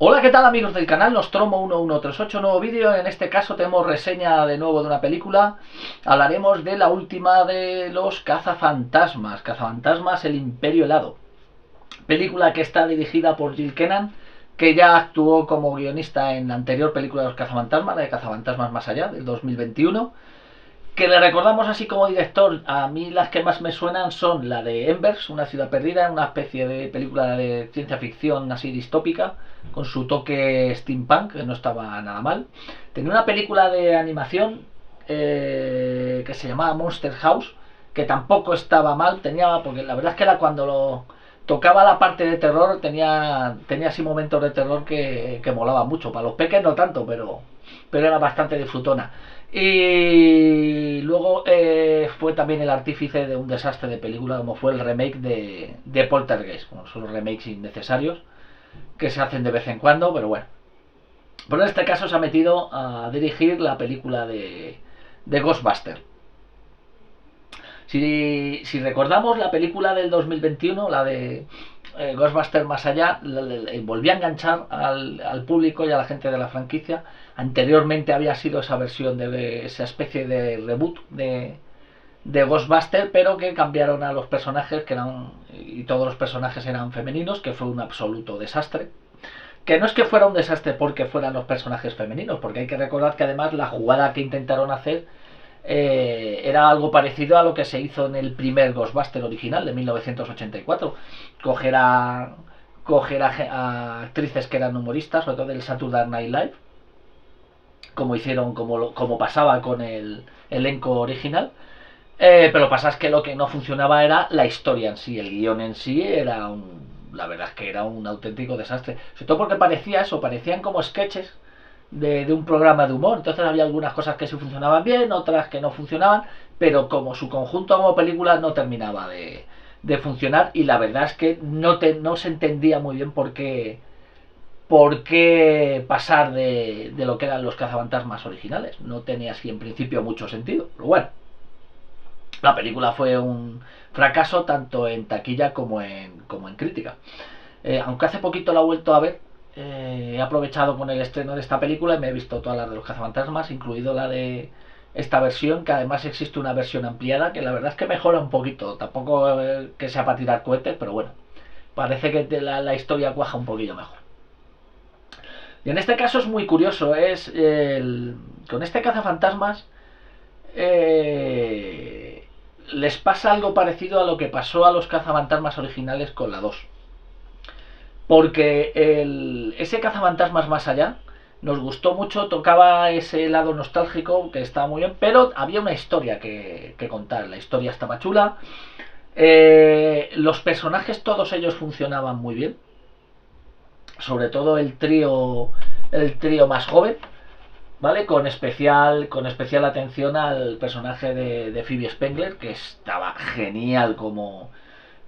Hola, ¿qué tal amigos del canal? Nostromo1138, nuevo vídeo. En este caso tenemos reseña de nuevo de una película. Hablaremos de la última de los cazafantasmas. Cazafantasmas, el Imperio Helado. Película que está dirigida por Jill Kennan, que ya actuó como guionista en la anterior película de los cazafantasmas, la de Cazafantasmas Más Allá, del 2021. Que le recordamos así como director. A mí las que más me suenan son la de Embers, una ciudad perdida, una especie de película de ciencia ficción así distópica, con su toque steampunk, que no estaba nada mal. Tenía una película de animación que se llamaba Monster House, que tampoco estaba mal, porque la verdad es que era cuando tocaba la parte de terror, tenía así momentos de terror que molaba mucho. Para los peques no tanto, pero era bastante disfrutona. Y luego fue también el artífice de un desastre de película, como fue el remake de Poltergeist. Bueno, son los remakes innecesarios que se hacen de vez en cuando, pero bueno. Pero en este caso se ha metido a dirigir la película de Ghostbusters. Si recordamos la película del 2021, la de Ghostbusters Más Allá, volvió a enganchar al público y a la gente de la franquicia. Anteriormente había sido esa versión de esa especie de reboot de Ghostbusters, pero que cambiaron a los personajes, y todos los personajes eran femeninos, que fue un absoluto desastre. Que no es que fuera un desastre porque fueran los personajes femeninos, porque hay que recordar que además la jugada que intentaron hacer era algo parecido a lo que se hizo en el primer Ghostbuster original de 1984. Coger a actrices que eran humoristas, sobre todo del Saturday Night Live, como pasaba con el elenco original. Pero lo que pasa es que lo que no funcionaba era la historia en sí, el guión en sí la verdad es que era un auténtico desastre. Sobre todo porque parecían como sketches de un programa de humor. Entonces había algunas cosas que sí funcionaban bien, otras que no funcionaban, pero como su conjunto como película no terminaba de funcionar. Y la verdad es que no se entendía muy bien por qué pasar de lo que eran los cazafantasmas originales. No tenía así en principio mucho sentido, pero bueno. La película fue un fracaso tanto en taquilla como en crítica. Aunque hace poquito la he vuelto a ver, he aprovechado con el estreno de esta película y me he visto todas las de los cazafantasmas, incluido la de esta versión, que además existe una versión ampliada que la verdad es que mejora un poquito. Tampoco que sea para tirar cohetes, pero bueno, parece que la historia cuaja un poquillo mejor. Y en este caso es muy curioso, con este cazafantasmas les pasa algo parecido a lo que pasó a los cazafantasmas originales con la 2. Porque ese cazafantasmas Más Allá nos gustó mucho, tocaba ese lado nostálgico que estaba muy bien, pero había una historia que contar. La historia estaba chula, los personajes todos ellos funcionaban muy bien, sobre todo el trío más joven, ¿vale? Con especial atención al personaje de Phoebe Spengler, que estaba genial como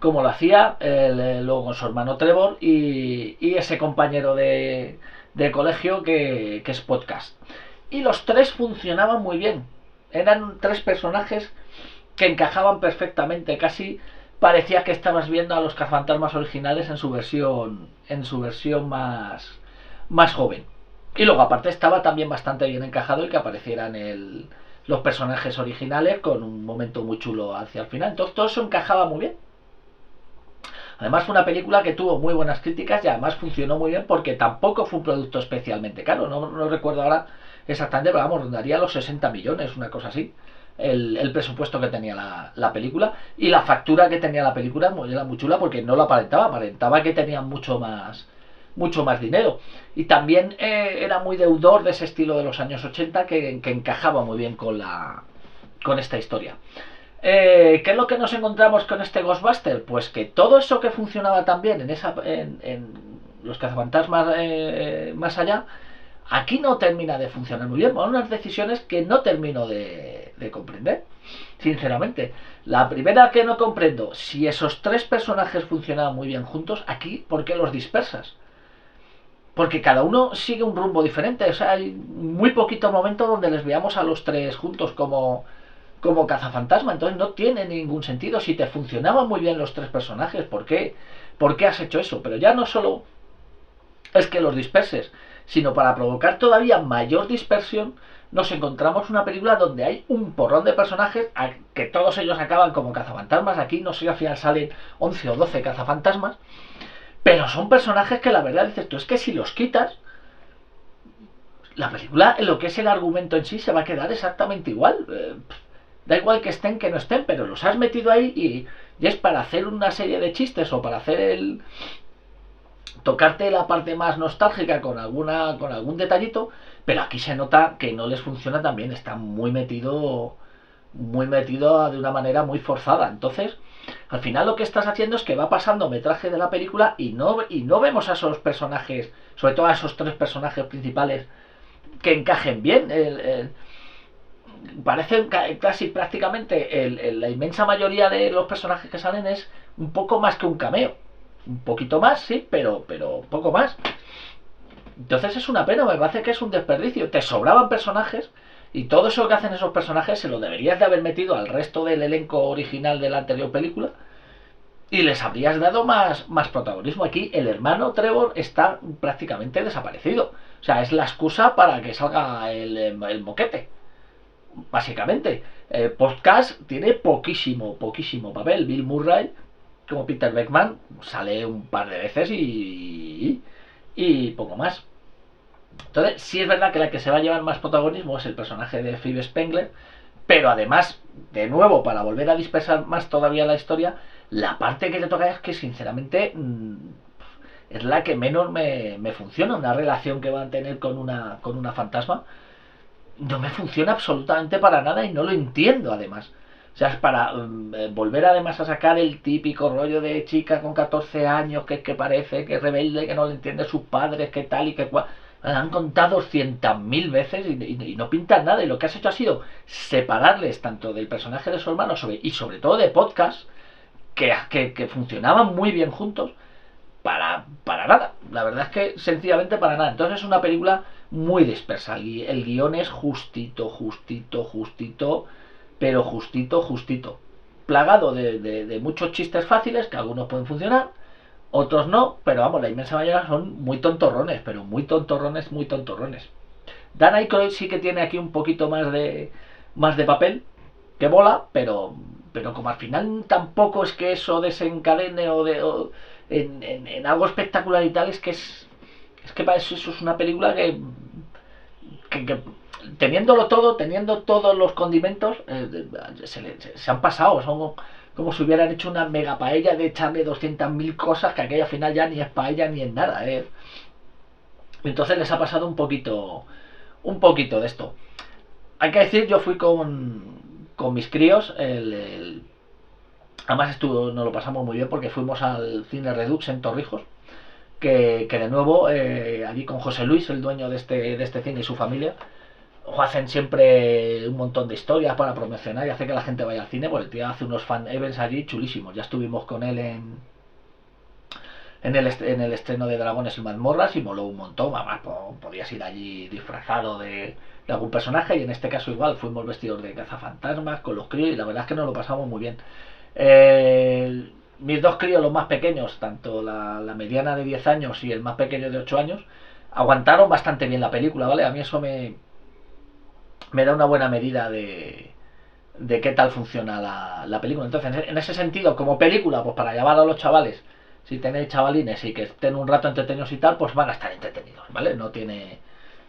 lo hacía, luego con su hermano Trevor y ese compañero de colegio que es Podcast. Y los tres funcionaban muy bien. Eran tres personajes que encajaban perfectamente, casi parecía que estabas viendo a los cazafantasmas originales en su versión más joven. Y luego aparte estaba también bastante bien encajado el que aparecieran los personajes originales con un momento muy chulo hacia el final. Entonces todo eso encajaba muy bien. Además fue una película que tuvo muy buenas críticas y además funcionó muy bien porque tampoco fue un producto especialmente caro. No recuerdo ahora exactamente, pero vamos, rondaría los 60 millones, una cosa así. El presupuesto que tenía la película y la factura que tenía la película era muy chula porque no lo aparentaba que tenía mucho más dinero. Y también era muy deudor de ese estilo de los años 80 que encajaba muy bien con esta historia. ¿Qué es lo que nos encontramos con este Ghostbuster? Pues que todo eso que funcionaba tan bien en los cazafantasmas Más Allá, aquí no termina de funcionar muy bien. Son unas decisiones que no termino de comprender, sinceramente. La primera que no comprendo, si esos tres personajes funcionaban muy bien juntos, aquí, ¿por qué los dispersas? Porque cada uno sigue un rumbo diferente. O sea, hay muy poquito momento donde les veamos a los tres juntos como cazafantasma. Entonces no tiene ningún sentido. Si te funcionaban muy bien los tres personajes, ¿por qué has hecho eso? Pero ya no solo es que los disperses, sino para provocar todavía mayor dispersión, nos encontramos una película donde hay un porrón de personajes que todos ellos acaban como cazafantasmas. Aquí no sé si al final salen 11 o 12 cazafantasmas, pero son personajes que la verdad dices tú, es que si los quitas, la película, en lo que es el argumento en sí, se va a quedar exactamente igual. Da igual que estén que no estén, pero los has metido ahí y es para hacer una serie de chistes o para hacer el tocarte la parte más nostálgica con algún detallito, pero aquí se nota que no les funciona tan bien, está muy metido de una manera muy forzada. Entonces, al final lo que estás haciendo es que va pasando metraje de la película y no vemos a esos personajes, sobre todo a esos tres personajes principales, que encajen bien. Parece casi prácticamente la inmensa mayoría de los personajes que salen es un poco más que un cameo. Un poquito más, sí, pero poco más. Entonces es una pena, me parece que es un desperdicio. Te sobraban personajes y todo eso que hacen esos personajes se lo deberías de haber metido al resto del elenco original de la anterior película y les habrías dado más protagonismo. Aquí el hermano Trevor está prácticamente desaparecido. O sea, es la excusa para que salga el moquete. Básicamente, el podcast tiene poquísimo papel. Bill Murray, como Peter Beckman, sale un par de veces y poco más. Entonces, sí es verdad que la que se va a llevar más protagonismo es el personaje de Phoebe Spengler, pero además, de nuevo, para volver a dispersar más todavía la historia, la parte que le toca es que, sinceramente, es la que menos me funciona. Una relación que van a tener con una fantasma no me funciona absolutamente para nada y no lo entiendo además. O sea, es para volver además a sacar el típico rollo de chica con 14 años que parece que es rebelde, que no le entiende a sus padres, que tal y que cual. Me han contado 200.000 veces y no pintan nada. Y lo que has hecho ha sido separarles tanto del personaje de su hermano y sobre todo de podcast, que funcionaban muy bien juntos, para nada. La verdad es que sencillamente para nada. Entonces es una película muy dispersa. El guión es justito, pero justito. Plagado de muchos chistes fáciles, que algunos pueden funcionar, otros no, pero vamos, la inmensa mayoría son muy tontorrones, pero muy tontorrones. Dan Aykroyd sí que tiene aquí un poquito más de papel, que bola, pero como al final tampoco es que eso desencadene en algo espectacular y tal, es que para eso es una película que teniéndolo todo, teniendo todos los condimentos, se han pasado, son como si hubieran hecho una mega paella de echarle 200.000 cosas que aquella al final ya ni es paella ni es nada. Entonces les ha pasado un poquito de esto. Hay que decir, yo fui con mis críos, además nos lo pasamos muy bien porque fuimos al cine Redux en Torrijos, que de nuevo, allí con José Luis, el dueño de este cine y su familia, hacen siempre un montón de historias para promocionar y hace que la gente vaya al cine, porque el tío hace unos fan events allí chulísimos. Ya estuvimos con él en el estreno de Dragones y Mazmorras y moló un montón. Además, podías ir allí disfrazado de algún personaje y en este caso igual fuimos vestidos de cazafantasmas con los críos y la verdad es que nos lo pasamos muy bien. Mis dos críos, los más pequeños, tanto la mediana de 10 años y el más pequeño de 8 años, aguantaron bastante bien la película, ¿vale? A mí eso me da una buena medida de qué tal funciona la película. Entonces, en ese sentido, como película, pues para llevar a los chavales, si tenéis chavalines y que estén un rato entretenidos y tal, pues van a estar entretenidos, ¿vale?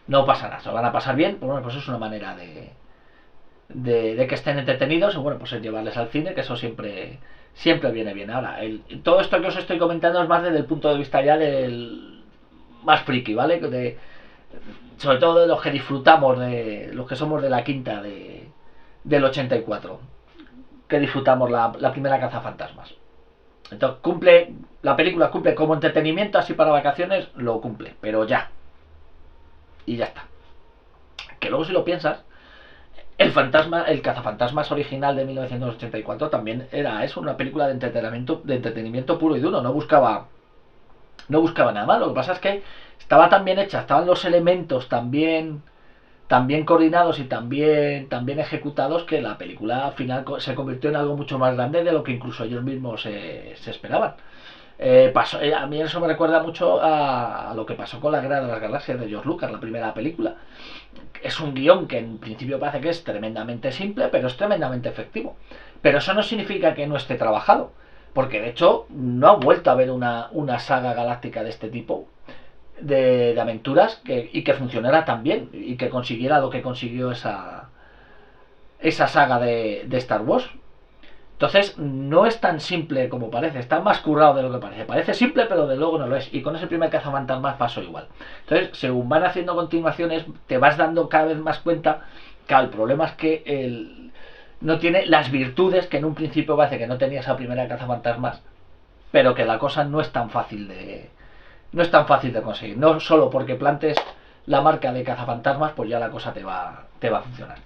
No pasa nada, se lo van a pasar bien, pues bueno, pues es una manera de que estén entretenidos y bueno, pues es llevarles al cine, que eso siempre viene bien. Ahora, todo esto que os estoy comentando es más desde el punto de vista ya del más friki, ¿vale? Sobre todo de los que disfrutamos, de los que somos de la quinta del 84, que disfrutamos la primera cazafantasmas. Entonces la película cumple como entretenimiento, así para vacaciones, lo cumple, pero ya. Y ya está. Que luego si lo piensas, el cazafantasmas original de 1984 también es una película de entretenimiento puro y duro, no buscaba nada más. Lo que pasa es que estaba tan bien hecha, estaban los elementos tan bien coordinados y tan bien ejecutados, que la película al final se convirtió en algo mucho más grande de lo que incluso ellos mismos se esperaban. A mí eso me recuerda mucho a lo que pasó con la Guerra de las Galaxias de George Lucas, la primera película. Es un guión que en principio parece que es tremendamente simple, pero es tremendamente efectivo. Pero eso no significa que no esté trabajado, porque de hecho no ha vuelto a haber una saga galáctica de este tipo de aventuras y que funcionara tan bien y que consiguiera lo que consiguió esa saga de Star Wars. Entonces, no es tan simple como parece, está más currado de lo que parece. Parece simple, pero de luego no lo es. Y con ese primer cazafantasmas pasó igual. Entonces, según van haciendo continuaciones, te vas dando cada vez más cuenta que el problema es que no tiene las virtudes que en un principio parece que no tenía esa primera cazafantasmas, pero que la cosa no es tan fácil de conseguir. No solo porque plantes la marca de cazafantasmas, pues ya la cosa te va a funcionar.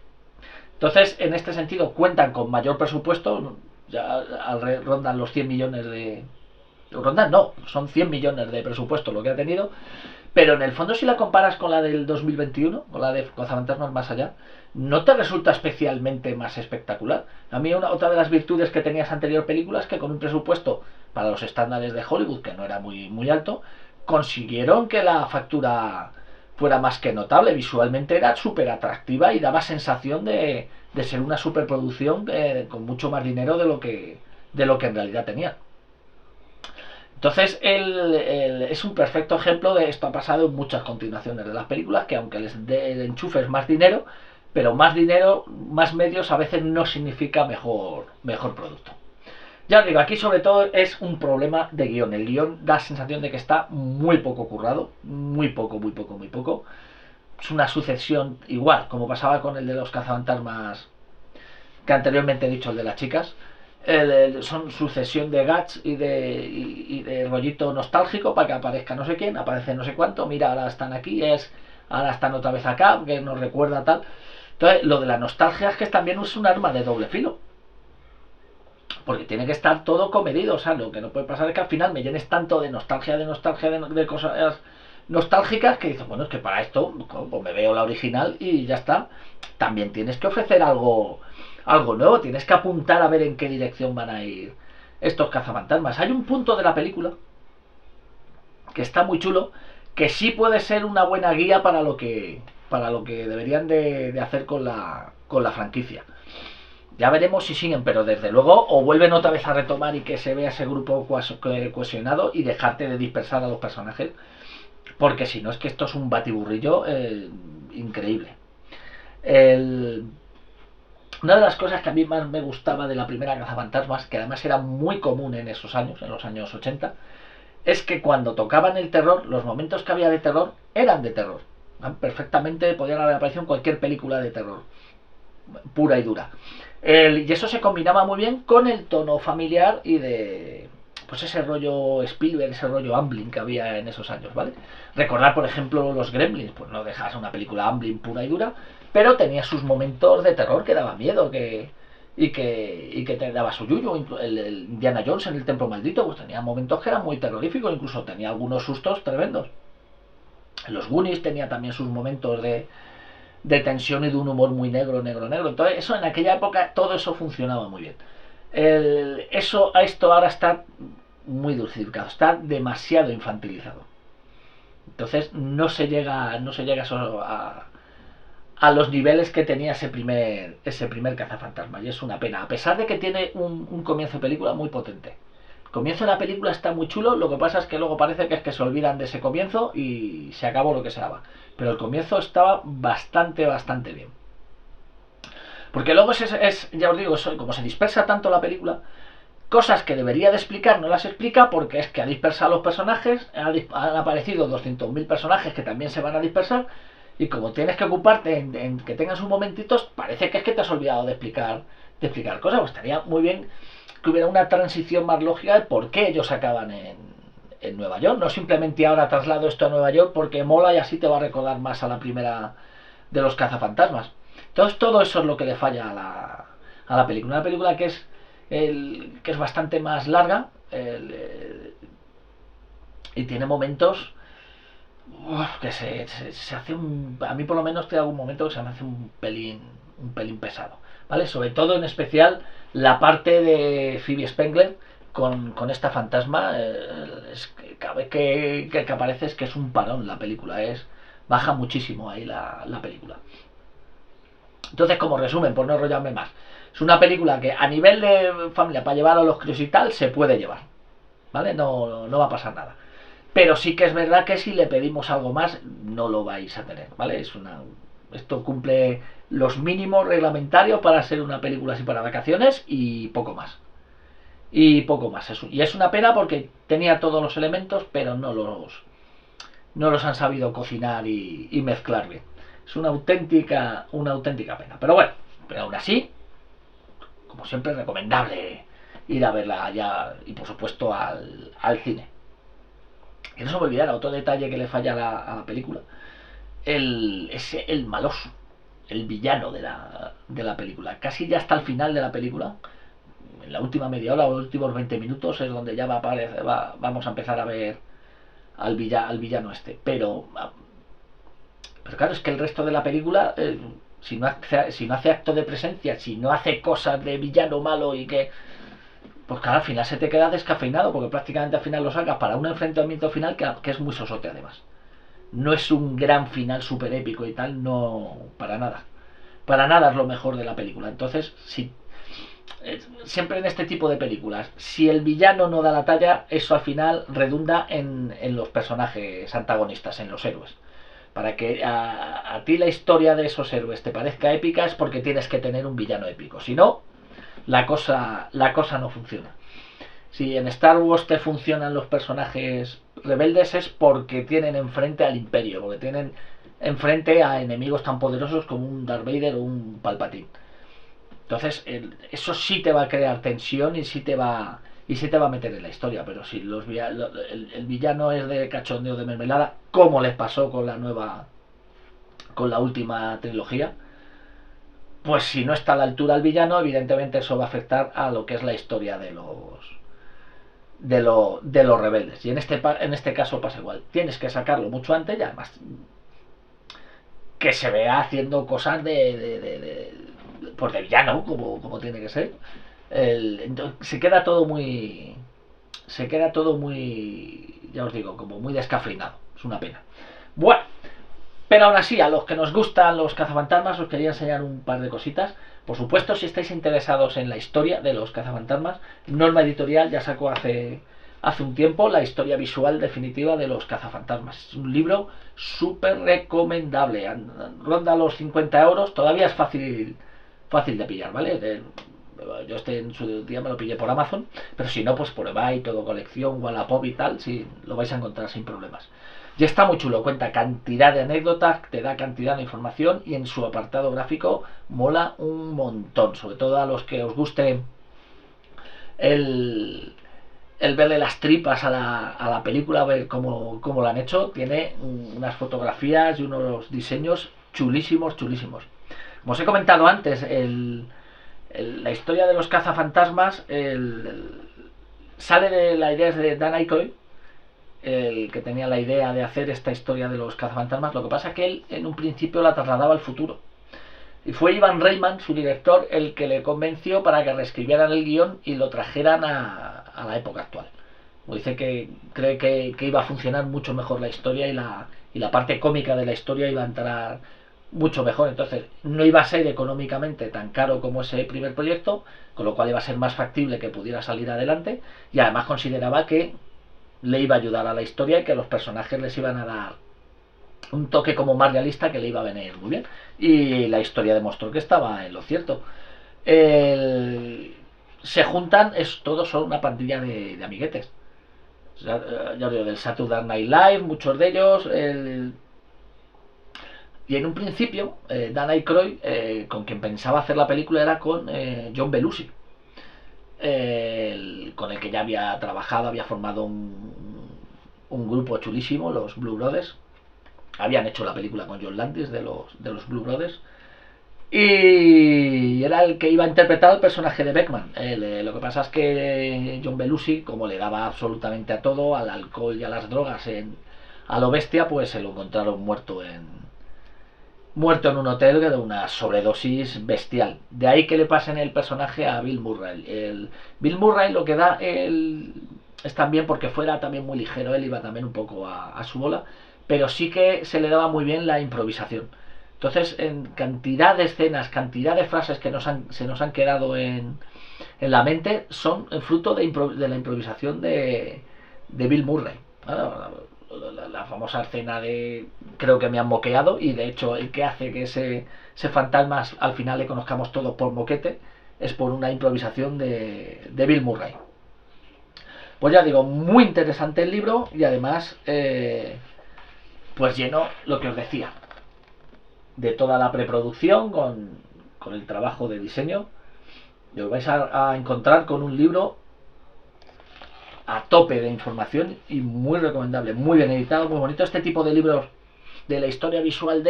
Entonces, en este sentido, cuentan con mayor presupuesto, ya rondan los 100 millones de... Rondan no, son 100 millones de presupuesto lo que ha tenido, pero en el fondo si la comparas con la del 2021, con la de Cazafantasmas Más Allá, no te resulta especialmente más espectacular. A mí otra de las virtudes que tenía esa anterior película es que con un presupuesto para los estándares de Hollywood, que no era muy alto, consiguieron que la factura fuera más que notable. Visualmente era súper atractiva y daba sensación de ser una superproducción con mucho más dinero de lo que en realidad tenía. Entonces es un perfecto ejemplo de esto. Ha pasado en muchas continuaciones de las películas, que aunque les enchufes más dinero, pero más dinero, más medios a veces no significa mejor producto. Ya os digo, aquí sobre todo es un problema de guión. El guión da sensación de que está muy poco currado, muy poco, muy poco, muy poco. Es una sucesión igual, como pasaba con el de los cazafantasmas que anteriormente he dicho, el de las chicas. Son sucesión de gags y de rollito nostálgico para que aparezca no sé quién, aparece no sé cuánto, mira, ahora están aquí, ahora están otra vez acá, que nos recuerda tal. Entonces, lo de la nostalgia es que también es un arma de doble filo, porque tiene que estar todo comedido. O sea, lo que no puede pasar es que al final me llenes tanto de cosas nostálgicas que dices, bueno, es que para esto pues me veo la original y ya está. También tienes que ofrecer algo nuevo, tienes que apuntar a ver en qué dirección van a ir estos cazafantasmas. Hay un punto de la película que está muy chulo, que sí puede ser una buena guía para lo que deberían de hacer con la franquicia. Ya veremos si siguen, pero desde luego o vuelven otra vez a retomar y que se vea ese grupo cohesionado y dejarte de dispersar a los personajes, porque si no es que esto es un batiburrillo increíble. Una de las cosas que a mí más me gustaba de la primera Cazafantasmas, que además era muy común en esos años, en los años 80, es que cuando tocaban el terror, los momentos que había de terror eran de terror. Perfectamente podían haber aparecido en cualquier película de terror, pura y dura. Y eso se combinaba muy bien con el tono familiar y de pues ese rollo Spielberg, ese rollo Amblin que había en esos años, ¿vale? Recordar, por ejemplo, los Gremlins, pues no dejas una película Amblin pura y dura, pero tenía sus momentos de terror que daba miedo, y que te daba su yuyu. El Indiana Jones en el Templo Maldito, pues tenía momentos que eran muy terroríficos, incluso tenía algunos sustos tremendos. Los Goonies tenía también sus momentos de tensión y de un humor muy negro, negro, negro. Entonces, eso en aquella época, todo eso funcionaba muy bien. Esto ahora está muy dulcificado, está demasiado infantilizado. Entonces, no se llega a los niveles que tenía ese primer cazafantasma. Y es una pena, a pesar de que tiene un comienzo de película muy potente. El comienzo de la película está muy chulo, lo que pasa es que luego parece que es que se olvidan de ese comienzo y se acabó lo que se daba. Pero el comienzo estaba bastante, bastante bien. Porque luego ya os digo, como se dispersa tanto la película, cosas que debería de explicar no las explica, porque es que ha dispersado a los personajes, han aparecido 200.000 personajes que también se van a dispersar, y como tienes que ocuparte en que tengan sus momentitos, parece que es que te has olvidado de explicar cosas. Pues estaría muy bien que hubiera una transición más lógica de por qué ellos acaban en Nueva York. No simplemente ahora traslado esto a Nueva York porque mola y así te va a recordar más a la primera de los cazafantasmas. Entonces todo eso es lo que le falla a la película. Una película que es bastante más larga y tiene momentos que se hace a mí por lo menos te hago un momento que se me hace un pelín pesado, ¿vale? Sobre todo en especial la parte de Phoebe Spengler, con esta fantasma, es que cada vez que aparece es que es un parón la película, baja muchísimo ahí la película. Entonces, como resumen, por no enrollarme más, es una película que a nivel de familia, para llevar a los críos y tal, se puede llevar, ¿vale? No va a pasar nada. Pero sí que es verdad que si le pedimos algo más, no lo vais a tener, ¿vale? Esto cumple los mínimos reglamentarios para ser una película así para vacaciones y poco más. Y poco más. Y es una pena porque tenía todos los elementos, pero no los han sabido cocinar y mezclar bien. Es una auténtica pena. Pero bueno, pero aún así, como siempre, recomendable ir a verla ya y por supuesto al cine. Que no se me olvidara otro detalle que le falla a la película. Es el maloso, el villano de la película. Casi ya hasta el final de la película, en la última media hora o los últimos 20 minutos, es donde ya vamos a empezar a ver al villano este. Pero claro, es que el resto de la película, si no hace acto de presencia, si no hace cosas de villano malo y que... Pues claro, al final se te queda descafeinado, porque prácticamente al final lo sacas para un enfrentamiento final que es muy sosote además. No es un gran final súper épico y tal, no, para nada. Para nada es lo mejor de la película. Entonces, siempre en este tipo de películas, si el villano no da la talla, eso al final redunda en los personajes antagonistas, en los héroes. Para que a ti la historia de esos héroes te parezca épica es porque tienes que tener un villano épico. Si no, la cosa no funciona. Si en Star Wars te funcionan los personajes rebeldes es porque tienen enfrente al Imperio, porque tienen enfrente a enemigos tan poderosos como un Darth Vader o un Palpatine. Entonces, eso sí te va a crear tensión y sí te va a meter en la historia. Pero si el villano es de cachondeo de mermelada, como les pasó con la última trilogía, pues si no está a la altura el villano, evidentemente eso va a afectar a lo que es la historia de los rebeldes. Y en este caso pasa igual. Tienes que sacarlo mucho antes y además que se vea haciendo cosas pues de villano, como tiene que ser. Entonces, se queda todo muy, ya os digo, como muy descafeinado. Es una pena. Bueno, pero aún así, a los que nos gustan los cazafantasmas, os quería enseñar un par de cositas. Por supuesto, si estáis interesados en la historia de los cazafantasmas, Norma Editorial ya sacó hace un tiempo la historia visual definitiva de los cazafantasmas. Es un libro súper recomendable. Ronda los 50 euros, todavía es fácil de pillar, ¿vale? Yo en su día me lo pillé por Amazon, pero si no, pues por eBay, todo colección, Wallapop y tal, sí, lo vais a encontrar sin problemas. Y está muy chulo, cuenta cantidad de anécdotas, te da cantidad de información y en su apartado gráfico mola un montón, sobre todo a los que os guste el, el verle las tripas a la película, ver cómo lo han hecho. Tiene unas fotografías y unos diseños chulísimos, chulísimos. Como os he comentado antes, la historia de los cazafantasmas sale de la idea de Dan Aykroyd, el que tenía la idea de hacer esta historia de los cazafantasmas. Lo que pasa es que él en un principio la trasladaba al futuro. Y fue Ivan Reitman, su director, el que le convenció para que reescribieran el guión y lo trajeran a la época actual. Dice que cree que iba a funcionar mucho mejor la historia y la parte cómica de la historia iba a entrar mucho mejor. Entonces no iba a ser económicamente tan caro como ese primer proyecto, con lo cual iba a ser más factible que pudiera salir adelante, y además consideraba que le iba a ayudar a la historia y que los personajes les iban a dar un toque como más realista que le iba a venir muy bien. Y la historia demostró que estaba en lo cierto. Se juntan, todos son una pandilla de amiguetes. Ya os digo, del Saturday Night Live, muchos de ellos. Y en un principio, Dan Aykroyd, con quien pensaba hacer la película era con John Belushi, con el que ya había trabajado, había formado un grupo chulísimo, los Blue Brothers. Habían hecho la película con John Landis de los Blue Brothers. Y era el que iba a interpretar el personaje de Beckman. Lo que pasa es que John Belushi, como le daba absolutamente a todo, al alcohol y a las drogas a lo bestia, pues se lo encontraron muerto muerto en un hotel de una sobredosis bestial. De ahí que le pasen el personaje a Bill Murray. Bill Murray lo que da es también porque fuera también muy ligero, él iba también un poco a su bola, pero sí que se le daba muy bien la improvisación. Entonces, en cantidad de escenas, cantidad de frases que se nos han quedado en la mente son el fruto de la improvisación de Bill Murray. La famosa escena de creo que me han moqueado, y de hecho el que hace que ese fantasma al final le conozcamos todos por moquete es por una improvisación de Bill Murray. Pues ya digo, muy interesante el libro, y además pues lleno lo que os decía de toda la preproducción con el trabajo de diseño, y os vais a encontrar con un libro a tope de información y muy recomendable, muy bien editado, muy bonito. Este tipo de libros de la historia visual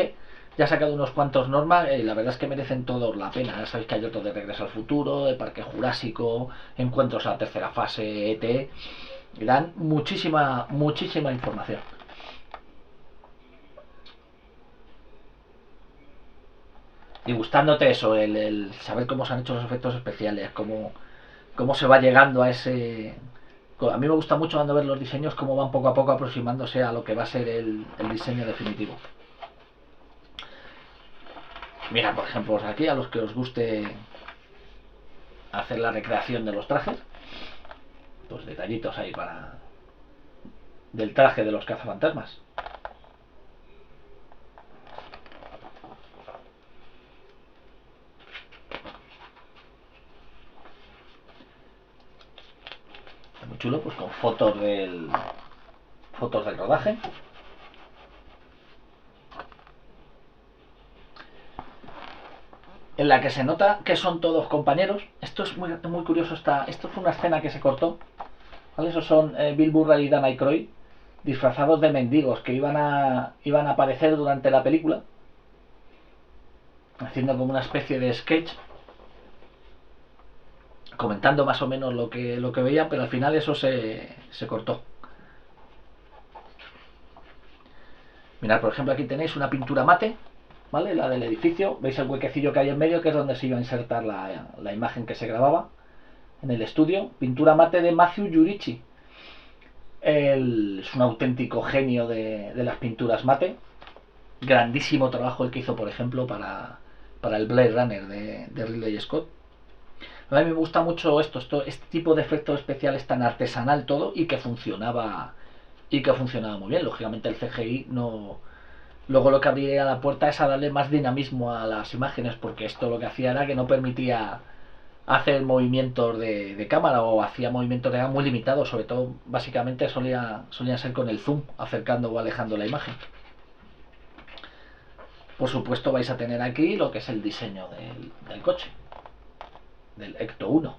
ya ha sacado unos cuantos normas, y la verdad es que merecen todos la pena. Ya sabéis que hay otros de Regreso al Futuro, de Parque Jurásico, Encuentros a la Tercera Fase, ET, y dan muchísima información. Y gustándote eso, el saber cómo se han hecho los efectos especiales, cómo se va llegando a ese... A mí me gusta mucho cuando ver los diseños cómo van poco a poco aproximándose a lo que va a ser el diseño definitivo. Mira, por ejemplo, aquí a los que os guste hacer la recreación de los trajes, pues detallitos ahí del traje de los cazafantasmas. Muy chulo, pues con fotos del rodaje. En la que se nota que son todos compañeros. Esto es muy curioso. Esto fue una escena que se cortó, ¿vale? Esos son Bill Murray y Dan Aykroyd disfrazados de mendigos que iban a aparecer durante la película, haciendo como una especie de sketch, comentando más o menos lo que veían, pero al final eso se cortó. Mirad, por ejemplo, aquí tenéis una pintura mate, ¿vale? La del edificio. Veis el huequecillo que hay en medio, que es donde se iba a insertar la imagen que se grababa en el estudio. Pintura mate de Matthew Yurichi. Es un auténtico genio de las pinturas mate. Grandísimo trabajo el que hizo, por ejemplo, para el Blade Runner de Ridley Scott. A mí me gusta mucho este tipo de efectos especiales tan artesanal todo, y que funcionaba muy bien. Lógicamente el CGI no... Luego lo que abría la puerta es a darle más dinamismo a las imágenes, porque esto lo que hacía era que no permitía hacer movimientos de cámara, o hacía movimientos de cámara muy limitados. Sobre todo, básicamente solían ser con el zoom, acercando o alejando la imagen. Por supuesto vais a tener aquí lo que es el diseño del coche, del Ecto 1.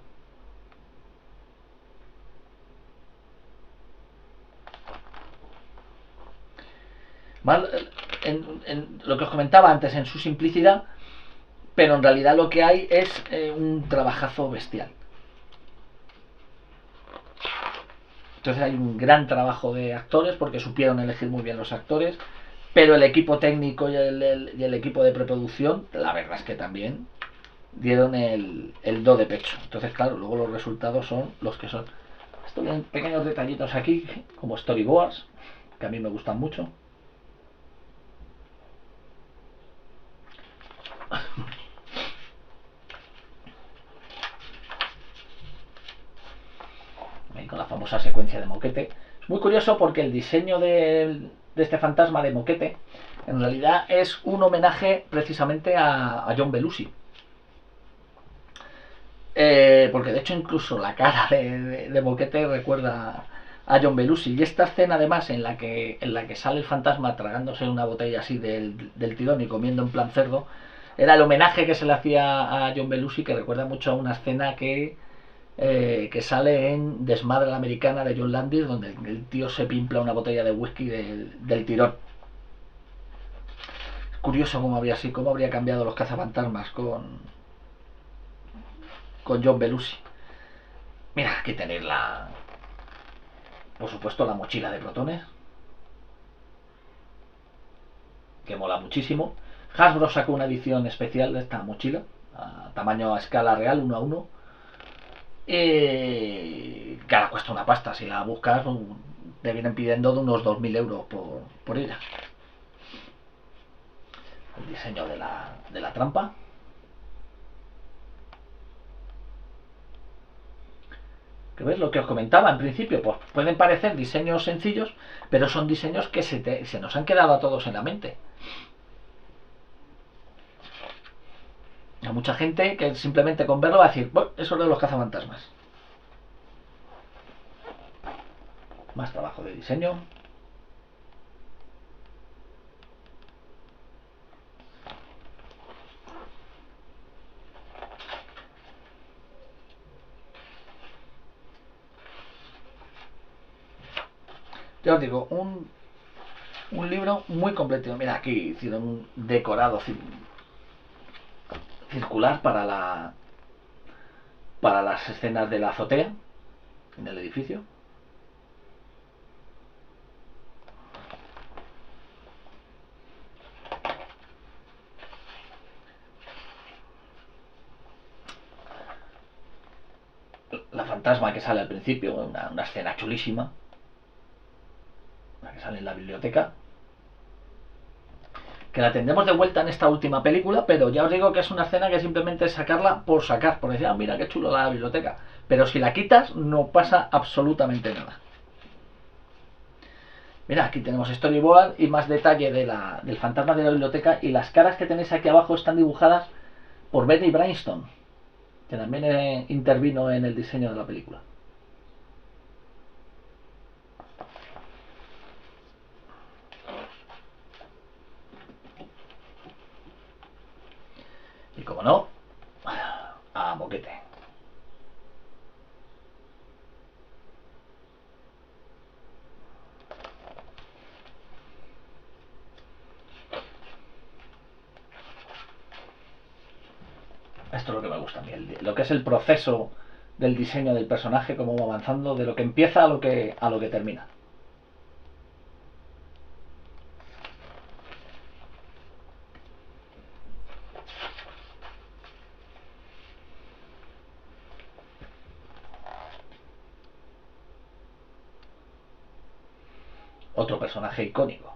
En lo que os comentaba antes, en su simplicidad, pero en realidad lo que hay es un trabajazo bestial. Entonces hay un gran trabajo de actores, porque supieron elegir muy bien los actores, pero el equipo técnico y el equipo de preproducción, la verdad es que también dieron el do de pecho. Entonces, claro, luego los resultados son los que son. Estos pequeños detallitos aquí, como storyboards, que a mí me gustan mucho. Con la famosa secuencia de moquete. Es muy curioso porque el diseño de este fantasma de moquete en realidad es un homenaje precisamente a John Belushi. Porque de hecho incluso la cara de moquete recuerda a John Belushi. Y esta escena además en la que sale el fantasma tragándose una botella así del tirón y comiendo en plan cerdo, era el homenaje que se le hacía a John Belushi, que recuerda mucho a una escena que sale en Desmadre a la Americana de John Landis, donde el tío se pimpla una botella de whisky del tirón. Curioso cómo habría cambiado los cazafantasmas con John Belushi. Mira, aquí tenéis por supuesto, la mochila de protones, que mola muchísimo. Hasbro sacó una edición especial de esta mochila, a tamaño a escala real, 1:1, que ahora cuesta una pasta. Si la buscas, te vienen pidiendo de unos 2.000 euros por ella. El diseño de la trampa. ¿Que ves lo que os comentaba en principio? Pues pueden parecer diseños sencillos, pero son diseños que se nos han quedado a todos en la mente. Hay mucha gente que simplemente con verlo va a decir, bueno, eso es de los cazafantasmas. Más trabajo de diseño. Ya os digo, un libro muy completo. Mira, aquí hicieron un decorado circular para las escenas de la azotea en el edificio. La fantasma que sale al principio, una escena chulísima, la que sale en la biblioteca, que la tendremos de vuelta en esta última película, pero ya os digo que es una escena que simplemente es sacarla por sacar, por decir, ah, mira qué chulo la biblioteca, pero si la quitas no pasa absolutamente nada. Mira, aquí tenemos storyboard y más detalle del fantasma de la biblioteca, y las caras que tenéis aquí abajo están dibujadas por Bernie Wrightson, que también intervino en el diseño de la película. Y como no, a boquete. Esto es lo que me gusta a mí, lo que es el proceso del diseño del personaje, cómo va avanzando, de lo que empieza a lo que termina. Otro personaje icónico.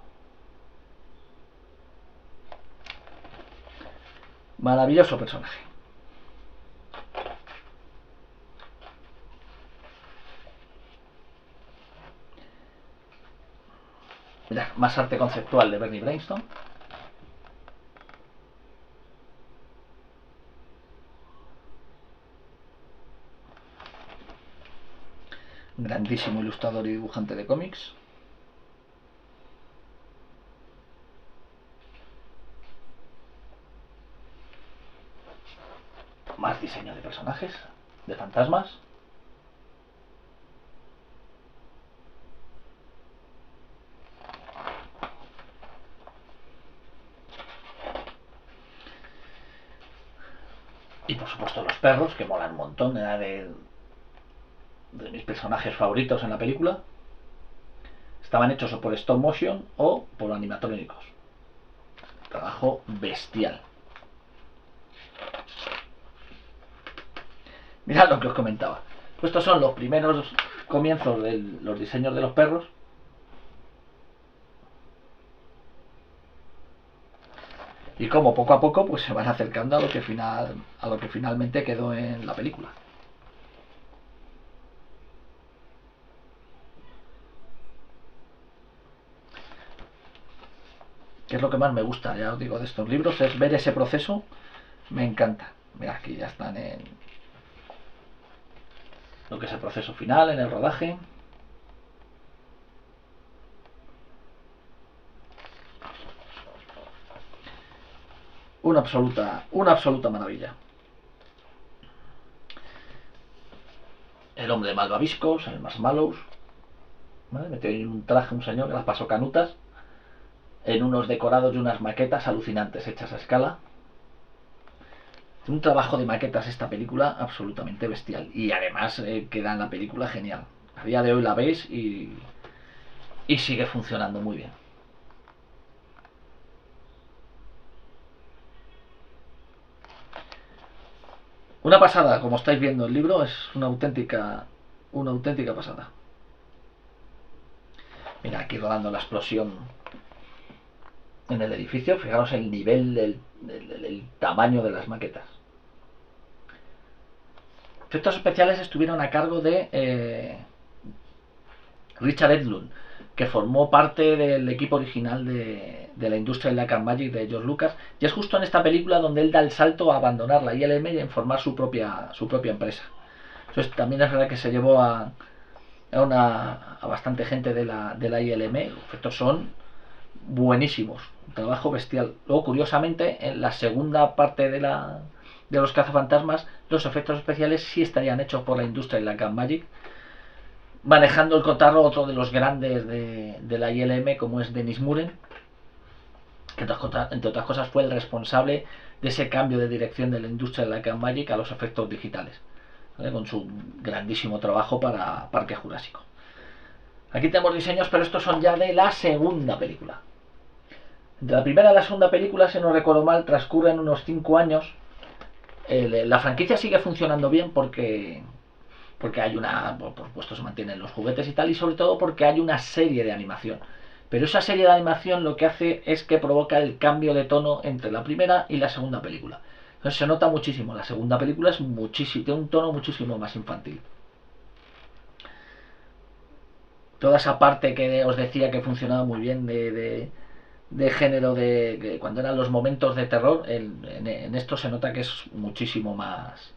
Maravilloso personaje. Mirad, más arte conceptual de Bernie Wrightson. Grandísimo ilustrador y dibujante de cómics. Más diseño de personajes, de fantasmas. Y por supuesto los perros, que molan un montón, era de mis personajes favoritos en la película. Estaban hechos o por stop motion o por animatrónicos. Trabajo bestial. Mirad lo que os comentaba. Estos son los primeros comienzos de los diseños de los perros. Y como poco a poco pues se van acercando a lo que finalmente quedó en la película. Que es lo que más me gusta, ya os digo, de estos libros, es ver ese proceso. Me encanta. Mira, aquí ya están en lo que es el proceso final, en el rodaje. Una absoluta maravilla. El hombre de malvaviscos, el Marshmallows, ¿vale? Metió en un traje un señor que las pasó canutas, en unos decorados y unas maquetas alucinantes hechas a escala. Un trabajo de maquetas esta película absolutamente bestial, y además queda en la película genial. A día de hoy la veis y sigue funcionando muy bien. Una pasada, como estáis viendo, el libro es una auténtica pasada. Mira, aquí rodando la explosión en el edificio, fijaros el nivel del tamaño de las maquetas. Efectos especiales estuvieron a cargo de Richard Edlund, que formó parte del equipo original de la Industrial Light and Magic de George Lucas, y es justo en esta película donde él da el salto a abandonar la ILM y en formar su propia empresa. Entonces también es verdad que se llevó a bastante gente de la ILM. Los efectos son buenísimos, un trabajo bestial. Luego, curiosamente, en la segunda parte de los cazafantasmas, los efectos especiales sí estarían hechos por la Industrial Light and Magic, manejando el cotarro otro de los grandes de la ILM, como es Dennis Muren, que entre otras cosas fue el responsable de ese cambio de dirección de la industria de Light and Magic a los efectos digitales, ¿vale? Con su grandísimo trabajo para Parque Jurásico. Aquí tenemos diseños, pero estos son ya de la segunda película. Entre la primera y la segunda película, si no recuerdo mal, transcurren unos 5 años. La franquicia sigue funcionando bien porque hay una, por supuesto se mantienen los juguetes y tal, y sobre todo porque hay una serie de animación. Pero esa serie de animación lo que hace es que provoca el cambio de tono entre la primera y la segunda película. Entonces se nota muchísimo. La segunda película es muchísimo, tiene un tono muchísimo más infantil. Toda esa parte que os decía que funcionaba muy bien de género, de cuando eran los momentos de terror, en esto se nota que es muchísimo más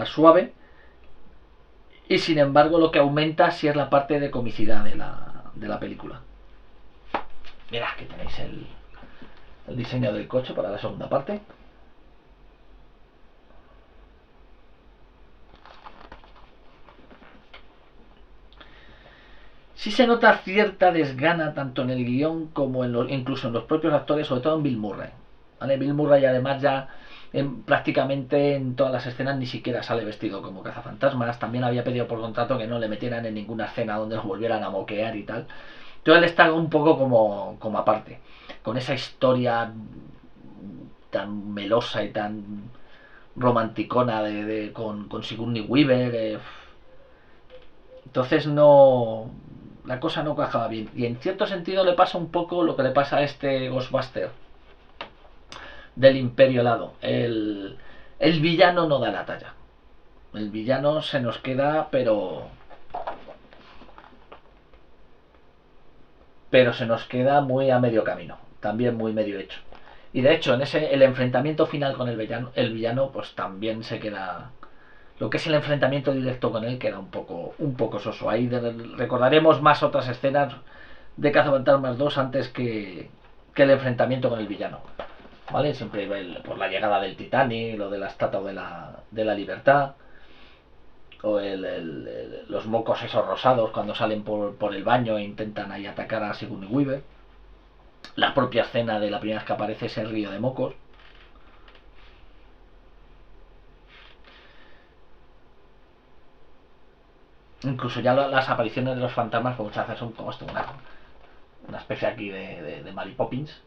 suave, y sin embargo lo que aumenta sí es la parte de comicidad de la película. Mirad que tenéis el diseño del coche para la segunda parte. Sí se nota cierta desgana tanto en el guión como incluso en los propios actores, sobre todo en Bill Murray. ¿Vale? Bill Murray además ya prácticamente en todas las escenas ni siquiera sale vestido como cazafantasmas. También había pedido por contrato que no le metieran en ninguna escena donde lo volvieran a moquear y tal. Entonces él está un poco como aparte, con esa historia tan melosa y tan romanticona con Sigourney Weaver. Entonces no, la cosa no cuajaba bien. Y en cierto sentido le pasa un poco lo que le pasa a este Ghostbuster del Imperio Helado. El villano no da la talla. El villano se nos queda, pero se nos queda muy a medio camino. También muy medio hecho. Y de hecho, en el enfrentamiento final con el villano pues también se queda. Lo que es el enfrentamiento directo con él queda un poco soso. Ahí recordaremos más otras escenas de Cazafantasmas 2 antes que el enfrentamiento con el villano. ¿Vale? Siempre por la llegada del Titanic, lo de la estatua de la libertad, o los mocos esos rosados cuando salen por el baño e intentan ahí atacar a Sigourney Weaver. La propia escena de la primera vez que aparece ese río de mocos. Incluso ya las apariciones de los fantasmas pues muchas veces son como esto, una especie aquí de Mary Poppins,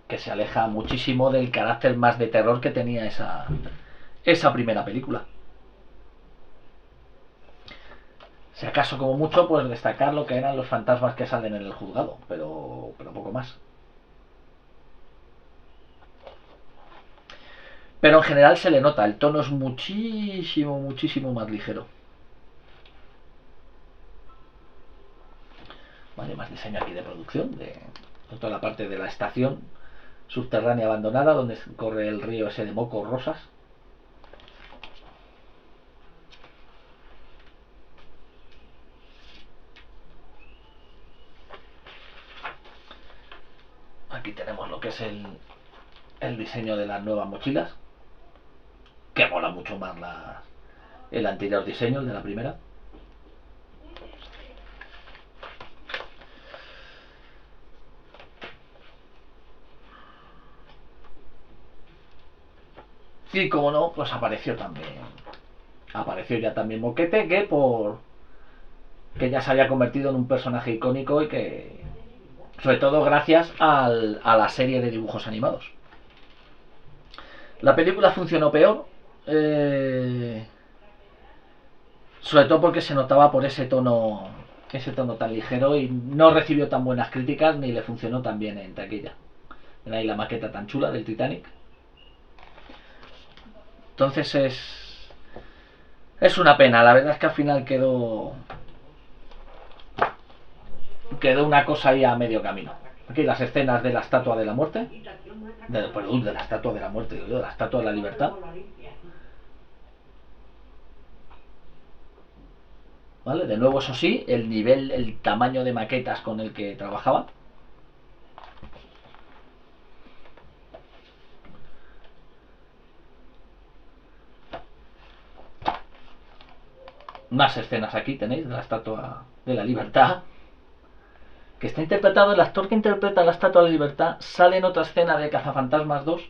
que se aleja muchísimo del carácter más de terror que tenía esa primera película. Si acaso como mucho pues destacar lo que eran los fantasmas que salen en el juzgado, pero poco más. Pero en general se le nota, el tono es muchísimo más ligero. Vale, más diseño aquí de producción, de toda la parte de la estación subterránea abandonada donde corre el río ese de mocos rosas. Aquí tenemos lo que es el diseño de las nuevas mochilas, que mola mucho más el anterior diseño, el de la primera. Y como no, pues apareció ya también Moquete, que ya se había convertido en un personaje icónico y que sobre todo gracias a la serie de dibujos animados. La película funcionó peor, sobre todo porque se notaba por ese tono tan ligero, y no recibió tan buenas críticas ni le funcionó tan bien en taquilla. Era ahí la maqueta tan chula del Titanic. Entonces es una pena. La verdad es que al final quedó una cosa ahí a medio camino. Aquí las escenas de la estatua de la muerte, perdón, de la estatua de la muerte, de la estatua de la libertad, ¿vale? De nuevo, eso sí, el nivel, el tamaño de maquetas con el que trabajaban. Más escenas aquí tenéis de la estatua de la libertad, que está interpretado, el actor que interpreta la estatua de la libertad sale en otra escena de Cazafantasmas 2,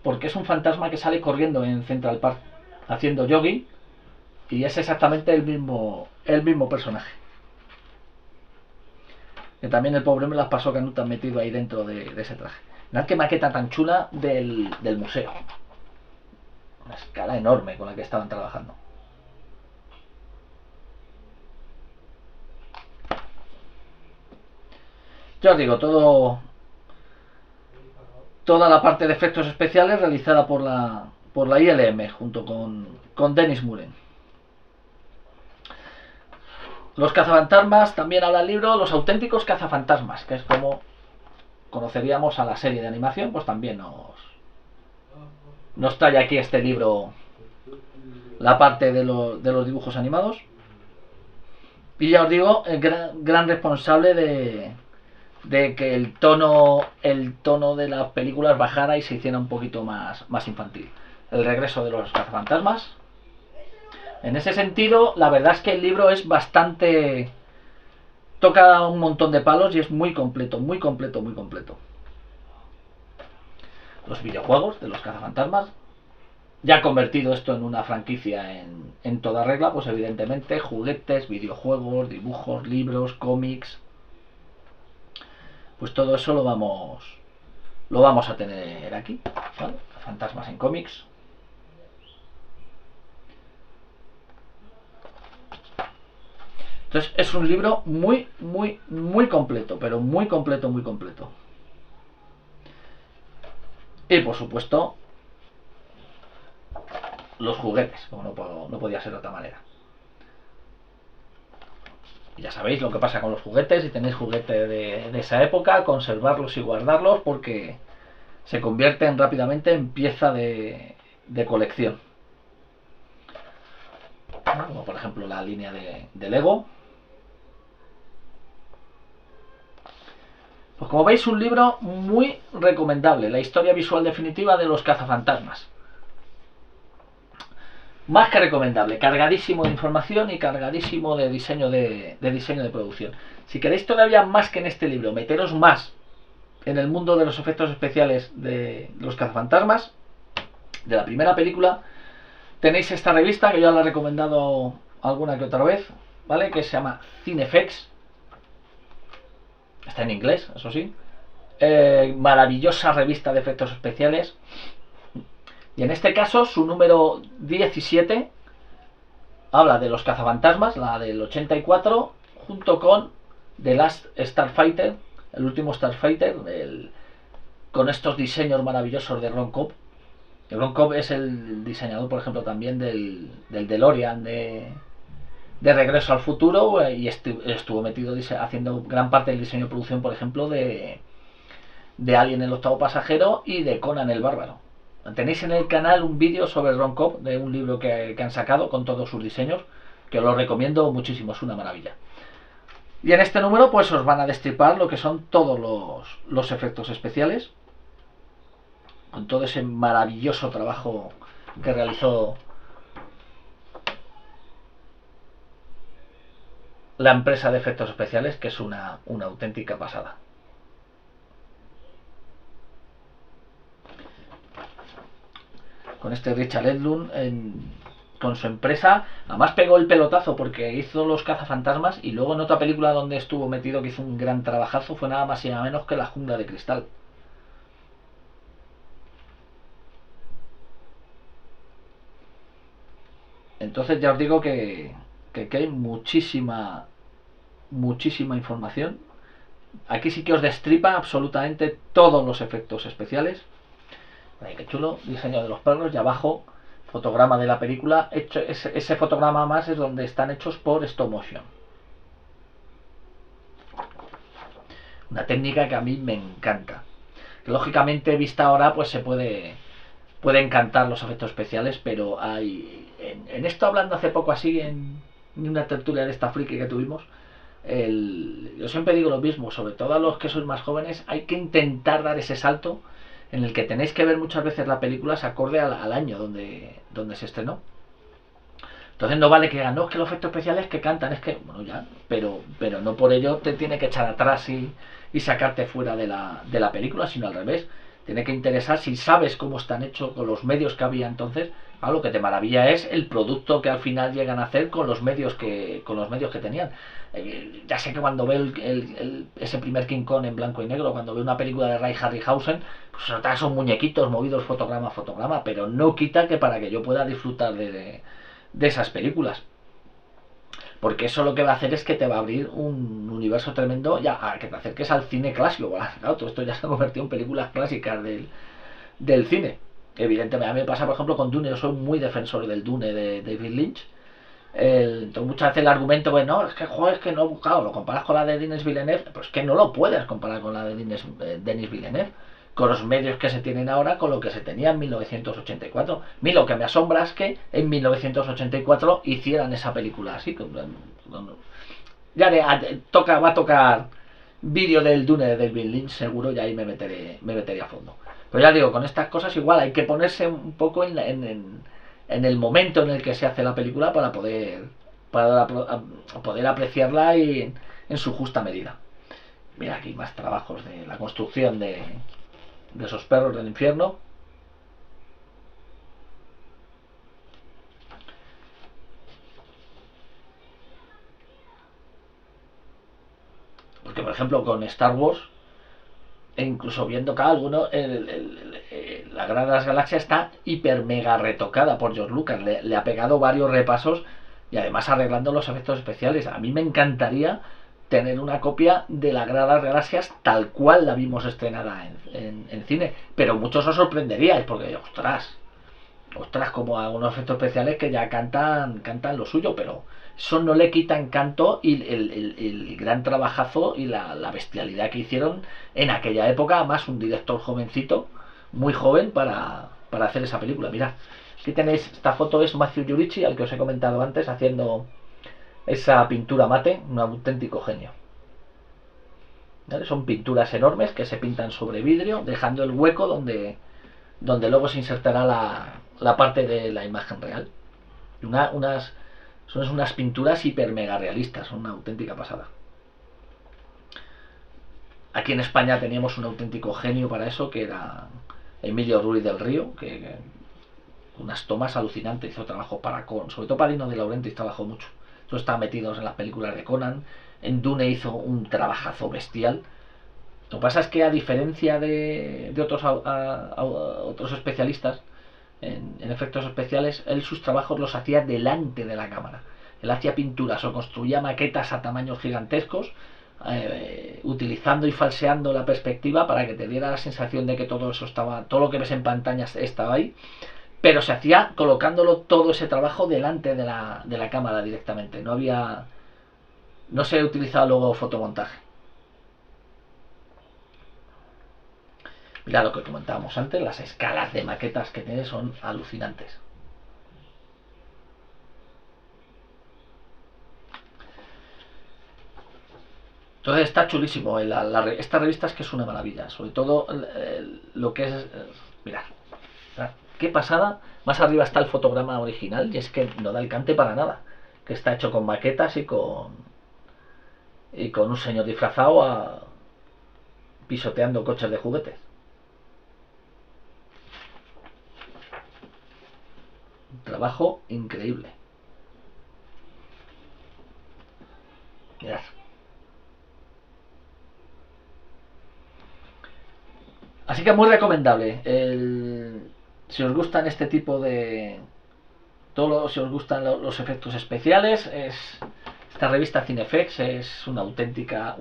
porque es un fantasma que sale corriendo en Central Park haciendo jogging, y es exactamente el mismo personaje. Que también el pobre me las pasó canutas metido ahí dentro de ese traje. Mirad qué maqueta tan chula del museo. Una escala enorme con la que estaban trabajando. Ya os digo, toda la parte de efectos especiales realizada por la ILM junto con Dennis Muren. Los cazafantasmas, también habla el libro, los auténticos cazafantasmas, que es como conoceríamos a la serie de animación, pues también nos trae aquí este libro la parte de los dibujos animados. Y ya os digo, el gran responsable de que el tono de las películas bajara y se hiciera un poquito más infantil. El regreso de los cazafantasmas. En ese sentido, la verdad es que el libro es bastante... toca un montón de palos y es muy completo, muy completo, muy completo. Los videojuegos de los cazafantasmas, ya convertido esto en una franquicia en toda regla, pues evidentemente juguetes, videojuegos, dibujos, libros, cómics, pues todo eso lo vamos a tener aquí, ¿vale? Fantasmas en cómics. Entonces es un libro muy, muy, muy completo, pero muy completo, muy completo. Y por supuesto, los juguetes, como no podía ser de otra manera. Ya sabéis lo que pasa con los juguetes, si tenéis juguete de esa época, conservarlos y guardarlos porque se convierten rápidamente en pieza de colección. Como por ejemplo la línea de Lego. Pues como veis, un libro muy recomendable, la historia visual definitiva de los cazafantasmas. Más que recomendable, cargadísimo de información y cargadísimo de diseño de producción. Si queréis todavía más que en este libro, meteros más en el mundo de los efectos especiales de los cazafantasmas, de la primera película, tenéis esta revista que yo la he recomendado alguna que otra vez, ¿vale? Que se llama Cinefex. Está en inglés, eso sí. Maravillosa revista de efectos especiales. Y en este caso, su número 17 habla de los cazafantasmas, la del 84, junto con The Last Starfighter, el último Starfighter, con estos diseños maravillosos de Ron Cobb. Ron Cobb es el diseñador, por ejemplo, también del DeLorean de Regreso al Futuro, y estuvo metido haciendo gran parte del diseño de producción, por ejemplo, de Alien el octavo pasajero y de Conan el Bárbaro. Tenéis en el canal un vídeo sobre Ron Cobb, de un libro que han sacado con todos sus diseños, que os lo recomiendo muchísimo, es una maravilla. Y en este número pues os van a destripar lo que son todos los efectos especiales, con todo ese maravilloso trabajo que realizó la empresa de efectos especiales, que es una auténtica pasada. Con este Richard Edlund con su empresa, además pegó el pelotazo porque hizo Los cazafantasmas, y luego en otra película donde estuvo metido, que hizo un gran trabajazo, fue nada más y nada menos que La jungla de cristal. Entonces ya os digo que hay muchísima información. Aquí sí que os destripa absolutamente todos los efectos especiales. Ay, qué chulo, diseño de los perros, y abajo fotograma de la película. Ese fotograma más es donde están hechos por stop motion. Una técnica que a mí me encanta. Lógicamente, vista ahora, pues puede encantar los efectos especiales, pero hay en esto, hablando hace poco así en una tertulia de esta friki que tuvimos, yo siempre digo lo mismo, sobre todo a los que sois más jóvenes, hay que intentar dar ese salto en el que tenéis que ver muchas veces la película se acorde al año donde se estrenó. Entonces no vale que digan, no, es que los efectos especiales que cantan, es que, bueno, ya, pero no por ello te tiene que echar atrás y sacarte fuera de la película, sino al revés. Tiene que interesar si sabes cómo están hechos con los medios que había entonces. Lo que te maravilla es el producto que al final llegan a hacer con los medios que tenían. Ya sé que cuando veo ese primer King Kong en blanco y negro, cuando veo una película de Ray Harryhausen, pues son muñequitos movidos fotograma a fotograma, pero no quita que para que yo pueda disfrutar de esas películas, porque eso lo que va a hacer es que te va a abrir un universo tremendo, ya a que te acerques al cine clásico. Claro, todo esto ya se ha convertido en películas clásicas del cine. Evidentemente, a mí me pasa, por ejemplo, con Dune. Yo soy muy defensor del Dune de David Lynch. Entonces, muchas veces el argumento, bueno, no, es que, joder, es que no, claro, lo comparas con la de Denis Villeneuve, pues es que no lo puedes comparar con la de Denis Villeneuve, con los medios que se tienen ahora, con lo que se tenía en 1984. A mí lo que me asombra es que en 1984 hicieran esa película así. Ya va a tocar vídeo del Dune de David Lynch, seguro, y ahí me meteré a fondo. Pero ya digo, con estas cosas igual hay que ponerse un poco en el momento en el que se hace la película para poder apreciarla en su justa medida. Mira, aquí más trabajos de la construcción de esos perros del infierno. Porque, por ejemplo, con Star Wars, e incluso viendo cada alguno, la Guerra de las Galaxias está hiper mega retocada por George Lucas. Le ha pegado varios repasos y además arreglando los efectos especiales. A mí me encantaría tener una copia de la Guerra de las Galaxias tal cual la vimos estrenada en cine. Pero muchos os sorprenderíais porque, ostras, como algunos efectos especiales que ya cantan lo suyo, pero eso no le quita encanto y el gran trabajazo y la bestialidad que hicieron en aquella época. Además, un director jovencito, muy joven, para hacer esa película. Mirad, aquí tenéis, esta foto es Matthew Yurichi, al que os he comentado antes, haciendo esa pintura mate, un auténtico genio. ¿Vale? Son pinturas enormes que se pintan sobre vidrio, dejando el hueco donde luego se insertará la parte de la imagen real. Son unas pinturas hiper mega realistas, son una auténtica pasada. Aquí en España teníamos un auténtico genio para eso, que era Emilio Ruiz del Río, que unas tomas alucinantes, hizo trabajo para Conan, sobre todo para Dino de Laurentiis trabajó mucho. Todos estaban metidos en las películas de Conan. En Dune hizo un trabajazo bestial. Lo que pasa es que, a diferencia de otros especialistas en efectos especiales, él sus trabajos los hacía delante de la cámara. Él hacía pinturas o construía maquetas a tamaños gigantescos, utilizando y falseando la perspectiva para que te diera la sensación de que todo lo que ves en pantalla estaba ahí, pero se hacía colocándolo todo ese trabajo delante de la cámara directamente. No se utilizaba luego fotomontaje. Mira lo que comentábamos antes, las escalas de maquetas que tiene son alucinantes. Entonces está chulísimo. Esta revista es que es una maravilla. Sobre todo lo que es... mirad, qué pasada. Más arriba está el fotograma original y es que no da el cante para nada. Que está hecho con maquetas y con un señor disfrazado pisoteando coches de juguetes. Un trabajo increíble. Mirad. Así que muy recomendable. Si os gustan este tipo Si os gustan los efectos especiales, esta revista Cinefex es una auténtica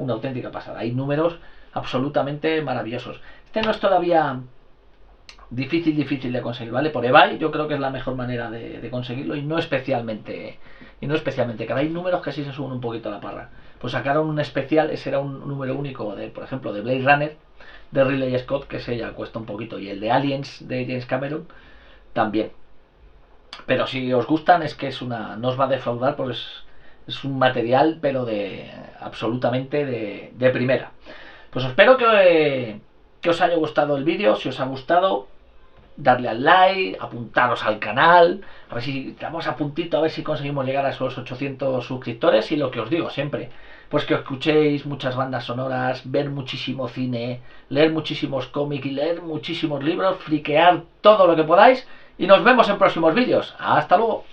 pasada. Hay números absolutamente maravillosos. Este no es todavía difícil de conseguir, ¿vale? Por eBay yo creo que es la mejor manera de conseguirlo, y no especialmente caro. Hay números que sí se suben un poquito a la parra. Pues sacaron un especial, ese era un número único de, por ejemplo, de Blade Runner de Ridley Scott, que ese ya cuesta un poquito, y el de Aliens de James Cameron también. Pero si os gustan, es que no os va a defraudar, porque es un material, pero absolutamente de primera. Pues espero que os haya gustado el vídeo. Si os ha gustado, darle al like, apuntaros al canal, a ver si estamos a puntito, a ver si conseguimos llegar a esos 800 suscriptores. Y lo que os digo siempre, pues que escuchéis muchas bandas sonoras, ver muchísimo cine, leer muchísimos cómics y leer muchísimos libros, friquear todo lo que podáis, y nos vemos en próximos vídeos. Hasta luego.